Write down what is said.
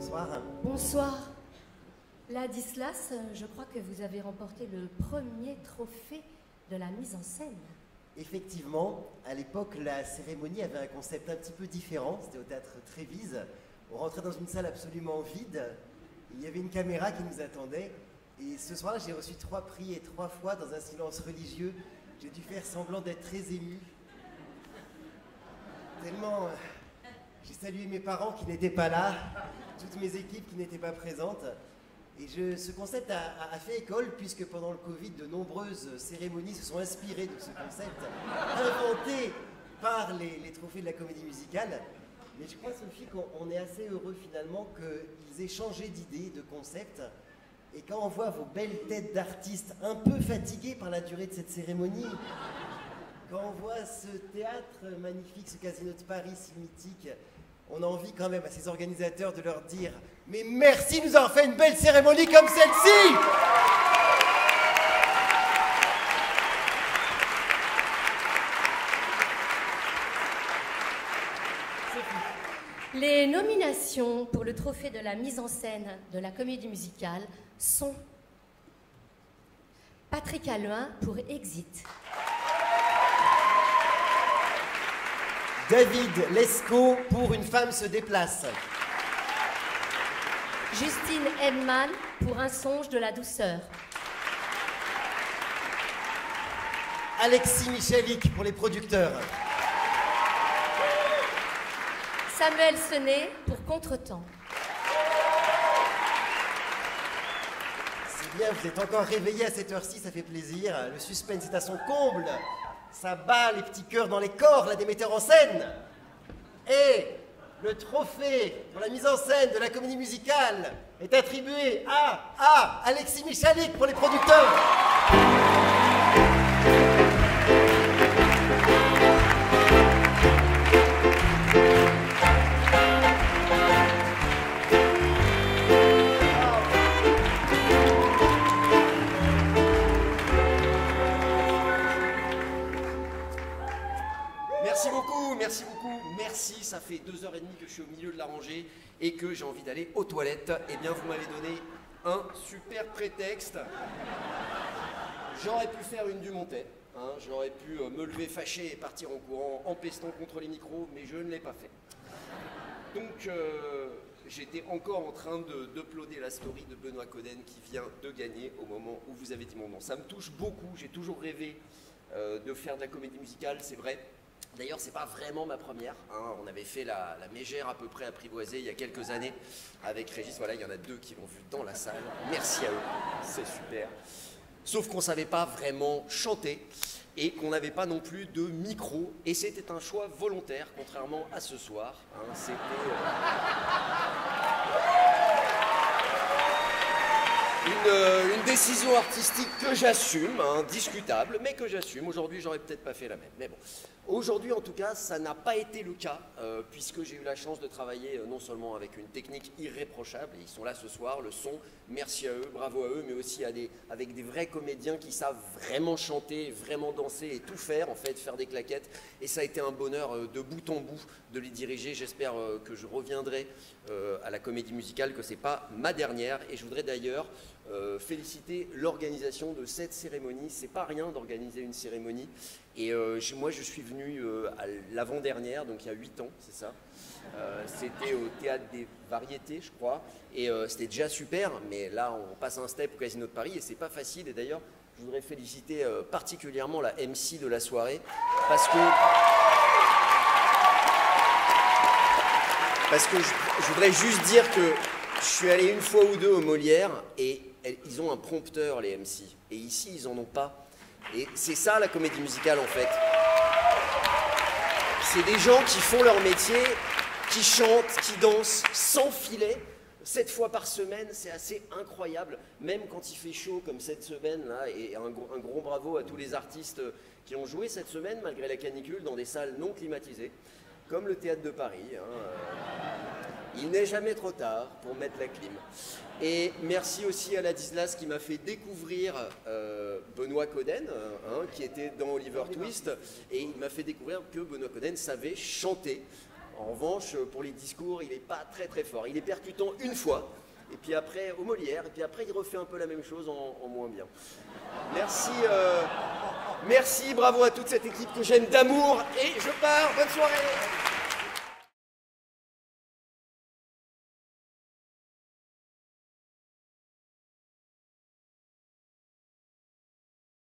bonsoir. Bonsoir. Ladislas, je crois que vous avez remporté le premier trophée de la mise en scène. Effectivement, à l'époque, la cérémonie avait un concept un petit peu différent. C'était au théâtre Trévise. On rentrait dans une salle absolument vide. Il y avait une caméra qui nous attendait. Et ce soir-là, j'ai reçu 3 prix et 3 fois dans un silence religieux. J'ai dû faire semblant d'être très ému. Tellement... j'ai salué mes parents qui n'étaient pas là, toutes mes équipes qui n'étaient pas présentes. Et ce concept a fait école, puisque pendant le Covid, de nombreuses cérémonies se sont inspirées de ce concept, inventé par les trophées de la comédie musicale. Mais je crois, Sophie, qu'on est assez heureux finalement qu'ils aient changé d'idée, de concept. Et quand on voit vos belles têtes d'artistes un peu fatiguées par la durée de cette cérémonie, quand on voit ce théâtre magnifique, ce Casino de Paris si mythique, on a envie quand même à ces organisateurs de leur dire « Mais merci de nous avoir fait une belle cérémonie comme celle-ci !» Les nominations pour le trophée de la mise en scène de la comédie musicale sont Patrick Halluin pour Exit, David Lescaut pour Une femme se déplace, Justine Edman pour Un songe de la douceur, Alexis Michalik pour les producteurs, Samuel Senet pour Contretemps. C'est bien, vous êtes encore réveillés à cette heure-ci, ça fait plaisir. Le suspense est à son comble. Ça bat les petits cœurs dans les corps, là, des metteurs en scène. Et le trophée pour la mise en scène de la comédie musicale est attribué à Alexis Michalik pour les producteurs. Merci beaucoup, merci, ça fait 2h30 que je suis au milieu de la rangée et que j'ai envie d'aller aux toilettes. Eh bien, vous m'avez donné un super prétexte. J'aurais pu faire une du Montet, hein, j'aurais pu me lever fâché et partir en courant, en pestant contre les micros, mais je ne l'ai pas fait. Donc, j'étais encore en train d'uploader la story de Benoît Coden qui vient de gagner au moment où vous avez dit mon nom. Ça me touche beaucoup, j'ai toujours rêvé de faire de la comédie musicale, c'est vrai. D'ailleurs, c'est pas vraiment ma première. Hein. On avait fait la Mégère à peu près apprivoisée il y a quelques années avec Régis. Voilà, il y en a 2 qui l'ont vu dans la salle. Merci à eux, c'est super. Sauf qu'on savait pas vraiment chanter et qu'on n'avait pas non plus de micro. Et c'était un choix volontaire, contrairement à ce soir. Hein. C'était... Une décision artistique que j'assume, hein, discutable, mais que j'assume. Aujourd'hui, j'aurais peut-être pas fait la même. Mais bon, aujourd'hui, en tout cas, ça n'a pas été le cas, puisque j'ai eu la chance de travailler non seulement avec une technique irréprochable, et ils sont là ce soir, le son, merci à eux, bravo à eux, mais aussi avec des vrais comédiens qui savent vraiment chanter, vraiment danser et tout faire, en fait, faire des claquettes. Et ça a été un bonheur de bout en bout de les diriger. J'espère que je reviendrai à la comédie musicale, que c'est pas ma dernière. Et je voudrais d'ailleurs féliciter l'organisation de cette cérémonie. C'est pas rien d'organiser une cérémonie. Et moi, je suis venu à l'avant-dernière, donc il y a 8 ans, c'est ça. C'était au Théâtre des Variétés, je crois. Et c'était déjà super, mais là, on passe un step au Casino de Paris et c'est pas facile. Et d'ailleurs, je voudrais féliciter particulièrement la MC de la soirée, parce que je voudrais juste dire que je suis allé une fois ou deux au Molière et ils ont un prompteur, les MC. Et ici, ils en ont pas. Et c'est ça la comédie musicale, en fait. C'est des gens qui font leur métier, qui chantent, qui dansent sans filet, 7 fois par semaine. C'est assez incroyable, même quand il fait chaud comme cette semaine-là. Et un gros bravo à tous les artistes qui ont joué cette semaine, malgré la canicule, dans des salles non climatisées, comme le Théâtre de Paris. Il n'est jamais trop tard pour mettre la clim. Et merci aussi à Ladislas qui m'a fait découvrir Benoît Coden, qui était dans Oliver Twist. Et il m'a fait découvrir que Benoît Coden savait chanter. En revanche, pour les discours, il n'est pas très très fort. Il est percutant une fois, et puis après au Molière, et puis après il refait un peu la même chose en moins bien. Merci, merci, bravo à toute cette équipe que j'aime d'amour, et je pars, bonne soirée.